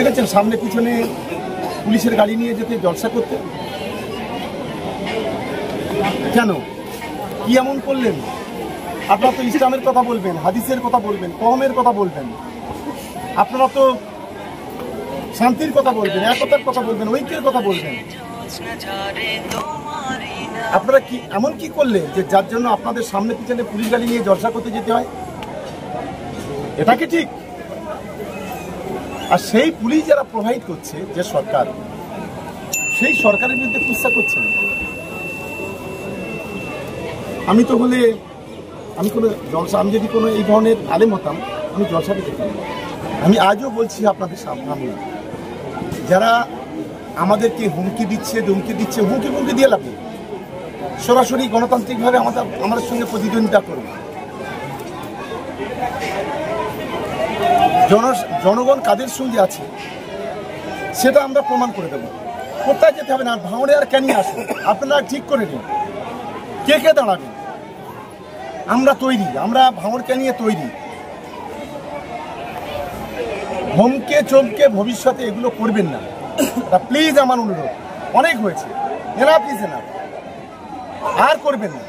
দেখেছেন সামনে পিছনে পুলিশের গাড়ি নিয়ে যেতে জলসা করতে, কেন কি এমন করলেন? আপনারা তো ইসলামের কথা বলবেন, হাদিসের কথা বলবেন, কওমের কথা বলবেন, আপনারা তো শান্তির কথা বলবেন, একতার কথা বলবেন, ঐক্যের কথা বলবেন। আপনারা কি এমন কি করলেন যে যার জন্য আপনাদের সামনে পিছনে পুলিশ গাড়ি নিয়ে জলসা করতে যেতে হয়? এটা কি ঠিক? আর সেই পুলিশ যারা প্রোভাইড করছে, যে সরকার, সেই সরকারের বিরুদ্ধে কুৎসা করছেন। আমি তো বলে আমি কোনো জলসা, আমি যদি কোনো এই ধরনের আলেম হতাম আমি জলসাতে যেতাম। আমি আজও বলছি আপনাদের সামনে, যারা আমাদেরকে হুমকি দিচ্ছে হুমকি দিয়ে লাভ নেই। সরাসরি গণতান্ত্রিকভাবে আমাদের সঙ্গে প্রতিদ্বন্দ্বিতা করবে। জনগণ কাদের সঙ্গে আছে সেটা আমরা প্রমাণ করে দেবো। কোথায় যেতে হবে না, ভাঙড়ে আর কেন আসবে আপনারা ঠিক করে নিন, কে কে দাঁড়াবেন। আমরা তৈরি, আমরা ভাঙড়কে নিয়ে তৈরি। ধমকে চমকে ভবিষ্যতে এগুলো করবেন না, প্লিজ আমার অনুরোধ। অনেক হয়েছে, এনাফ ইজ এনাফ, আর করবেন না।